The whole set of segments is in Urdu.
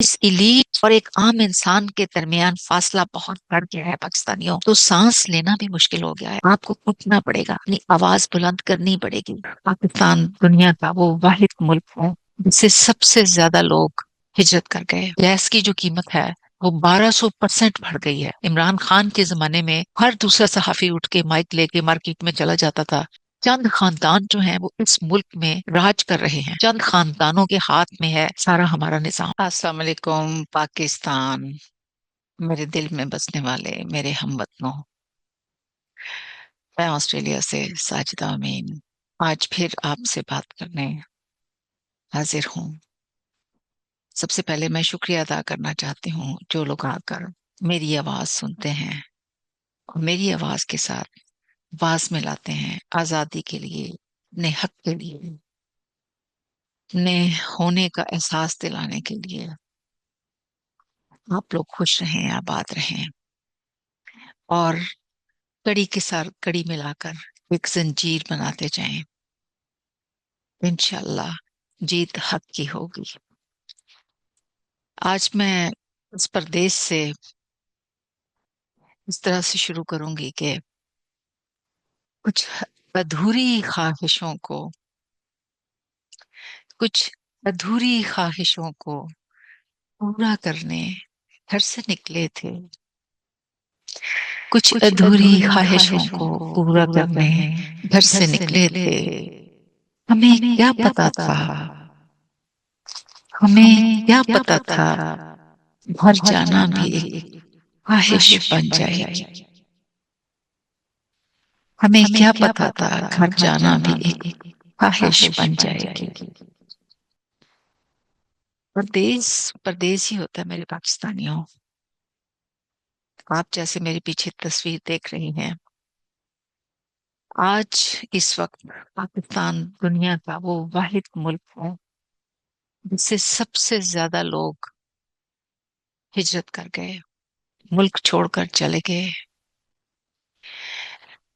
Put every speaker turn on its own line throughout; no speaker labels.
اس ایلیٹ اور ایک عام انسان کے درمیان فاصلہ بہت بڑھ گیا ہے پاکستانیوں، تو سانس لینا بھی مشکل ہو گیا ہے۔ آپ کو اٹھنا پڑے گا، اپنی آواز بلند کرنی پڑے گی۔ پاکستان دنیا کا وہ واحد ملک ہے جس سے سب سے زیادہ لوگ ہجرت کر گئے۔ گیس کی جو قیمت ہے وہ 1200% بڑھ گئی ہے۔ عمران خان کے زمانے میں ہر دوسرا صحافی اٹھ کے مائک لے کے مارکیٹ میں چلا جاتا تھا۔ چند خاندان جو ہیں وہ اس ملک میں راج کر رہے ہیں، چند خاندانوں کے ہاتھ میں ہے سارا ہمارا نظام۔ السلام علیکم پاکستان، میرے دل میں بسنے والے میرے ہم وطنوں، میں آسٹریلیا سے ساجدہ امین آج پھر آپ سے بات کرنے حاضر ہوں۔ سب سے پہلے میں شکریہ ادا کرنا چاہتی ہوں جو لوگ آ کر میری آواز سنتے ہیں اور میری آواز کے ساتھ آواز ملاتے ہیں آزادی کے لیے، اپنے حق کے لیے، اپنے ہونے کا احساس دلانے کے لیے۔ آپ لوگ خوش رہیں، آباد رہیں اور کڑی کے ساتھ کڑی ملا کر ایک زنجیر بناتے جائیں۔ انشاءاللہ جیت حق کی ہوگی۔ آج میں اس پردیس سے اس طرح سے شروع کروں گی کہ کچھ ادھوری خواہشوں کو پورا کرنے گھر سے نکلے تھے، کچھ ادھوری خواہشوں کو پورا کرنے گھر سے نکلے تھے۔ ہمیں کیا پتا تھا، ہمیں کیا پتا تھا گھر جانا بھی ایک خواہش بن جائے گی۔ ہمیں کیا پتا تھا گھر جانا بھی ایک خواہش بن جائے گی۔ پردیس پردیس ہی ہوتا ہے میرے پاکستانیوں۔ آپ جیسے میرے پیچھے تصویر دیکھ رہی ہیں، آج اس وقت پاکستان دنیا کا وہ واحد ملک ہے جس سے سب سے زیادہ لوگ ہجرت کر گئے، ملک چھوڑ کر چلے گئے۔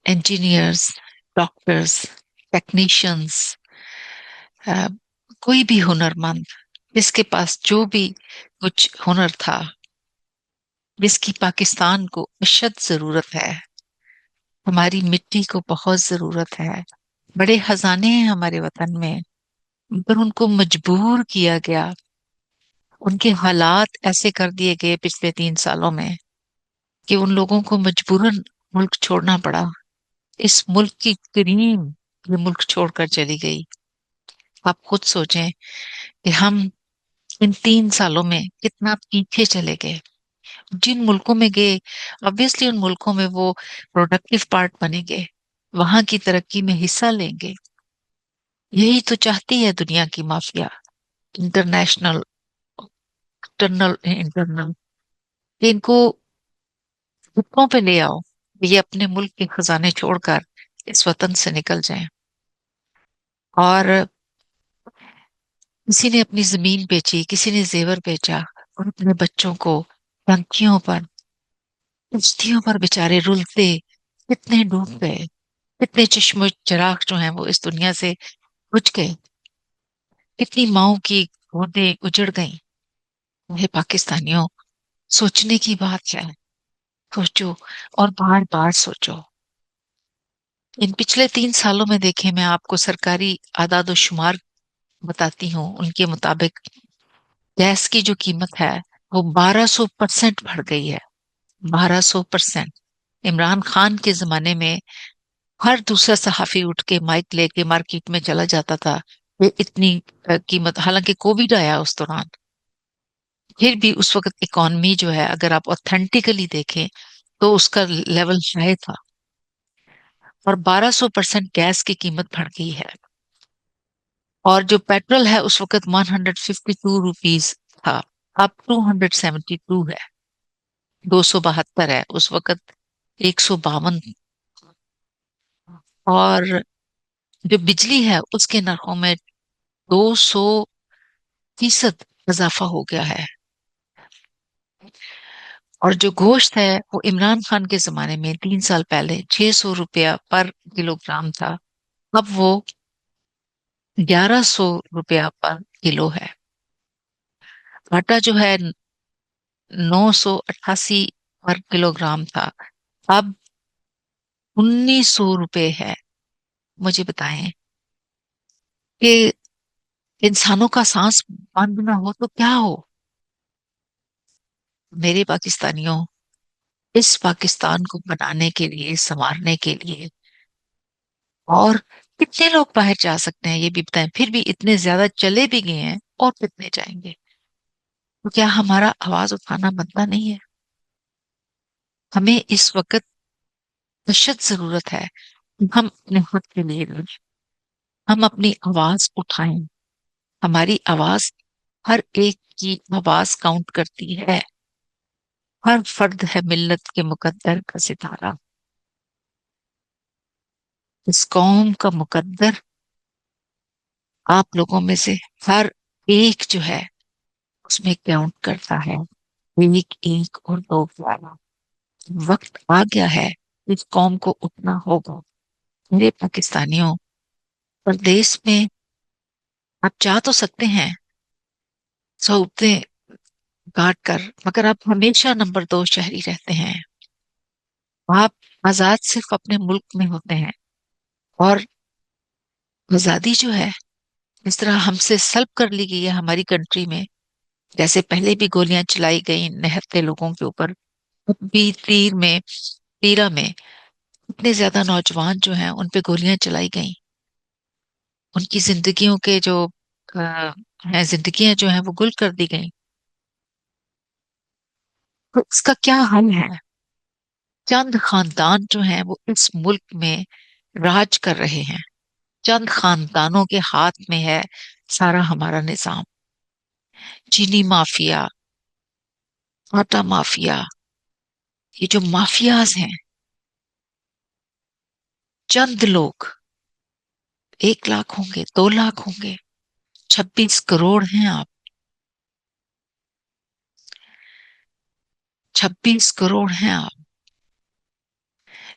انجینئرز، ڈاکٹرز، ٹیکنیشینز، کوئی بھی ہنرمند جس کے پاس جو بھی کچھ ہنر تھا، جس کی پاکستان کو اشد ضرورت ہے، ہماری مٹی کو بہت ضرورت ہے۔ بڑے خزانے ہیں ہمارے وطن میں، مگر ان کو مجبور کیا گیا، ان کے حالات ایسے کر دیے گئے پچھلے 3 سالوں میں کہ ان لوگوں کو مجبوراً ملک چھوڑنا پڑا۔ اس ملک کی کریم یہ ملک چھوڑ کر چلی گئی۔ آپ خود سوچیں کہ ہم ان 3 سالوں میں کتنا پیچھے چلے گئے۔ جن ملکوں میں گئے obviously ان ملکوں میں وہ پروڈکٹیو پارٹ بنیں گے، وہاں کی ترقی میں حصہ لیں گے۔ یہی تو چاہتی ہے دنیا کی مافیا، انٹرنیشنل، انٹرنل، کہ ان کو گھٹنوں پہ لے آؤ، یہ اپنے ملک کے خزانے چھوڑ کر اس وطن سے نکل جائیں۔ اور کسی نے اپنی زمین بیچی، کسی نے زیور بیچا، اور اپنے بچوں کو ٹنکیوں پر، کشتیوں پر بےچارے رلتے، کتنے ڈوب گئے، کتنے چشم و چراغ جو ہیں وہ اس دنیا سے بجھ گئے، کتنی ماؤں کی گودیں اجڑ گئیں۔ یہ پاکستانیوں، سوچنے کی بات ہے، سوچو اور بار بار سوچو۔ ان پچھلے 3 سالوں میں دیکھیں، میں آپ کو سرکاری اعداد و شمار بتاتی ہوں، ان کے مطابق گیس کی جو قیمت ہے وہ 1200% بڑھ گئی ہے، 1200%۔ عمران خان کے زمانے میں ہر دوسرا صحافی اٹھ کے مائک لے کے مارکیٹ میں چلا جاتا تھا، یہ اتنی قیمت، حالانکہ کووڈ آیا اس دوران، پھر بھی اس وقت اکانومی جو ہے اگر آپ اوتھینٹیکلی دیکھیں تو اس کا لیول ہائی تھا، اور 1200% گیس کی قیمت بڑھ گئی ہے۔ اور جو پیٹرول ہے اس وقت 152 روپیز تھا، اب 272 ہے، 272 ہے، اس وقت 152۔ اور جو بجلی ہے اس کے نرخوں میں 200% اضافہ ہو گیا ہے۔ اور جو گوشت ہے وہ عمران خان کے زمانے میں 3 سال پہلے 600 روپیہ پر کلو گرام تھا، اب وہ 1100 روپیہ پر کلو ہے۔ آٹا جو ہے 988 پر کلوگرام تھا، اب 1900 روپے ہے. مجھے بتائیں کہ انسانوں کا سانس بند نہ ہو تو کیا ہو. میرے پاکستانیوں، اس پاکستان کو بنانے کے لیے، سنوارنے کے لیے، اور کتنے لوگ باہر جا سکتے ہیں یہ بھی بتائیں. پھر بھی اتنے زیادہ چلے بھی گئے ہیں، اور کتنے جائیں گے؟ تو کیا ہمارا آواز اٹھانا بنتا نہیں ہے؟ ہمیں اس وقت اشد ضرورت ہے کہ ہم اپنے خود کے لیے لڑیں. ہم اپنی آواز اٹھائیں. ہماری آواز ہر ایک کی آواز کاؤنٹ کرتی ہے. ہر فرد ہے ملت کے مقدر کا ستارہ. اس قوم کا مقدر آپ لوگوں میں سے ہر ایک جو ہے اس میں کاؤنٹ کرتا ہے. ایک ایک اور دو گیارہ. وقت آ گیا ہے. اس قوم کو اٹھنا ہوگا. میرے پاکستانیوں، پردیس میں آپ جا تو سکتے ہیں سہولتیں کاٹ کر، مگر آپ ہمیشہ نمبر 2 شہری رہتے ہیں. آپ آزاد صرف اپنے ملک میں ہوتے ہیں. اور آزادی جو ہے اس طرح ہم سے سلب کر لی گئی ہے ہماری کنٹری میں. جیسے پہلے بھی گولیاں چلائی گئیں نہتے لوگوں کے اوپر، اب بھی تیرا میں اتنے زیادہ نوجوان جو ہیں ان پہ گولیاں چلائی گئیں. ان کی زندگیوں کے جو ہیں، زندگیاں جو ہیں وہ گل کر دی گئیں. تو اس کا کیا حل ہے؟ چند خاندان جو ہیں وہ اس ملک میں راج کر رہے ہیں. چند خاندانوں کے ہاتھ میں ہے سارا ہمارا نظام. چینی مافیا، آٹا مافیا، یہ جو مافیاز ہیں، چند لوگ، 1 لاکھ ہوں گے، 2 لاکھ ہوں گے، 26 کروڑ ہیں آپ. 26 کروڑ ہیں آپ.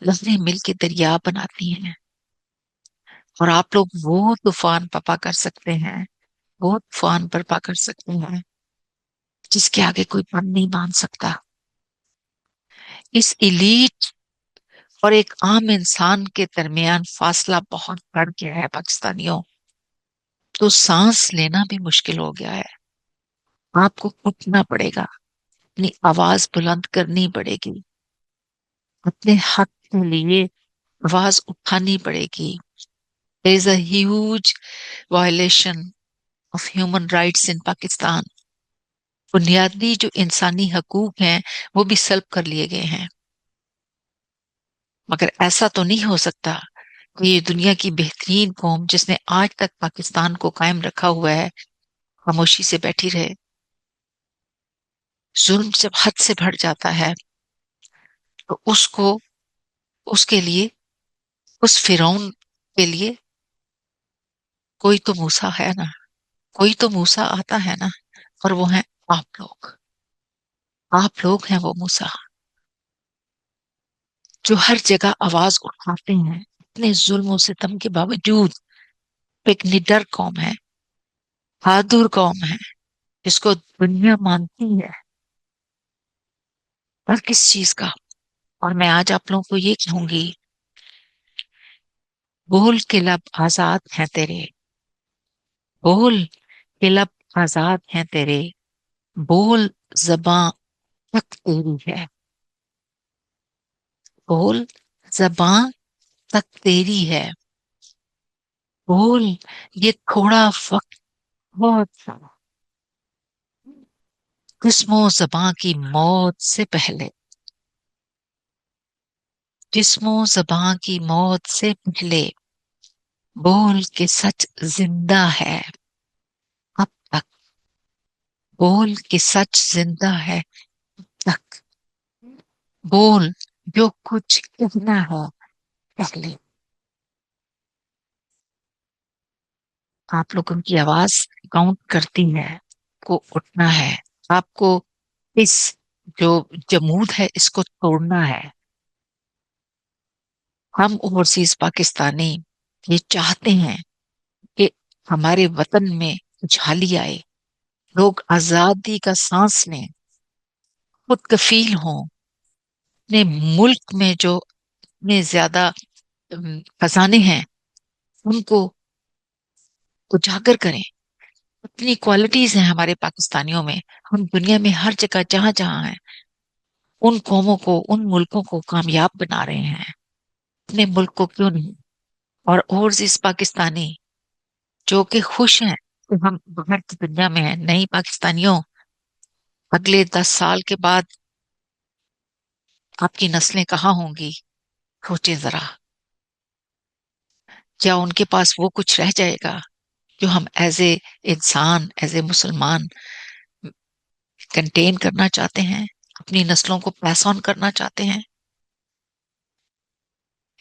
لہریں مل کے دریا بناتی ہیں. اور آپ لوگ وہ طوفان پپا کر سکتے ہیں، وہ طوفان برپا کر سکتے ہیں جس کے آگے کوئی پن نہیں باندھ سکتا. اس ایلیٹ اور ایک عام انسان کے درمیان فاصلہ بہت بڑھ گیا ہے پاکستانیوں. تو سانس لینا بھی مشکل ہو گیا ہے. آپ کو اٹھنا پڑے گا. اپنی آواز بلند کرنی پڑے گی. اپنے حق کے لیے آواز اٹھانی پڑے گی. There is a huge violation of human rights in Pakistan. بنیادی جو انسانی حقوق ہیں وہ بھی سلب کر لیے گئے ہیں. مگر ایسا تو نہیں ہو سکتا کہ یہ دنیا کی بہترین قوم جس نے آج تک پاکستان کو قائم رکھا ہوا ہے خاموشی سے بیٹھی رہے. ظلم جب حد سے بڑھ جاتا ہے تو اس کے لیے، اس فرعون کے لیے کوئی تو موسیٰ ہے نا. کوئی تو موسیٰ آتا ہے نا. اور وہ ہیں آپ لوگ. آپ لوگ ہیں وہ موسیٰ جو ہر جگہ آواز اٹھاتے ہیں اتنے ظلم و ستم کے باوجود. ایک نڈر قوم ہے، بہادر قوم ہے، جس کو دنیا مانتی ہے ہر کس چیز کا. اور میں آج آپ لوگوں کو یہ کہوں گی، بول کے لب آزاد ہیں تیرے. بول کے لب آزاد ہیں تیرے. بول زباں تک تیری ہے. بول زباں تک تیری ہے. بول، یہ تھوڑا وقت بہت سارا. جسم و زباں کی موت سے پہلے، جسم و زباں کی موت سے پہلے بول کے سچ زندہ ہے اب تک. بول کے سچ زندہ ہے اب تک. بول، جو کچھ کہنا ہے پہلے. آپ لوگوں کی آواز کاؤنٹ کرتی ہے. کو اٹھنا ہے. آپ کو اس جو جمود ہے اس کو توڑنا ہے. ہم اوورسیز پاکستانی یہ چاہتے ہیں کہ ہمارے وطن میں خوشحالی آئے، لوگ آزادی کا سانس لیں، خود کفیل ہوں، اپنے ملک میں جو اتنے زیادہ خزانے ہیں ان کو اجاگر کریں. اتنی کوالٹیز ہیں ہمارے پاکستانیوں میں. ہم دنیا میں ہر جگہ جہاں جہاں ہیں ان قوموں کو، ان ملکوں کو کامیاب بنا رہے ہیں. اپنے ملک کو کیوں نہیں؟ اور اوورسیز پاکستانی جو کہ خوش ہیں کہ ہم باہر کی دنیا میں ہیں. نہیں پاکستانیوں، اگلے 10 سال کے بعد آپ کی نسلیں کہاں ہوں گی؟ سوچیں ذرا. کیا ان کے پاس وہ کچھ رہ جائے گا جو ہم ایز اے انسان، ایز اے مسلمان کنٹین کرنا چاہتے ہیں، اپنی نسلوں کو پیس آن کرنا چاہتے ہیں؟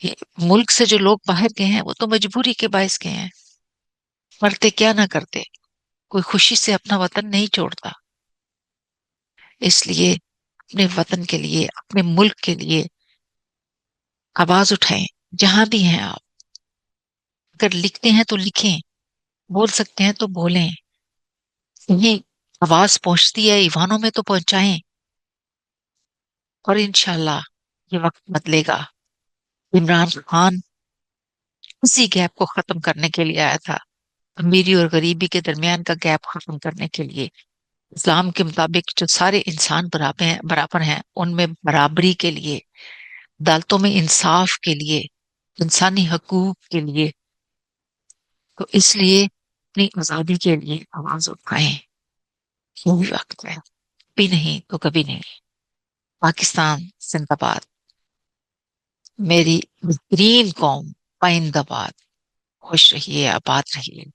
یہ ملک سے جو لوگ باہر گئے ہیں وہ تو مجبوری کے باعث گئے ہیں. مرتے کیا نہ کرتے، کوئی خوشی سے اپنا وطن نہیں چھوڑتا. اس لیے اپنے وطن کے لیے، اپنے ملک کے لیے آواز اٹھائیں. جہاں بھی ہیں آپ، اگر لکھتے ہیں تو لکھیں، بول سکتے ہیں تو بولیں. انہیں آواز پہنچتی ہے ایوانوں میں تو پہنچائیں. اور انشاءاللہ یہ وقت بدلے گا. عمران خان اسی گیپ کو ختم کرنے کے لیے آیا تھا، امیری اور غریبی کے درمیان کا گیپ ختم کرنے کے لیے. اسلام کے مطابق جو سارے انسان برابر ہیں ان میں برابری کے لیے، عدالتوں میں انصاف کے لیے، انسانی حقوق کے لیے. تو اس لیے اپنی آزادی کے لیے آواز اٹھائیں. یہی وقت ہے، بھی نہیں تو کبھی نہیں. پاکستان زندہ باد. میری بہترین قوم پائندہ باد. خوش رہیے، آباد رہیے.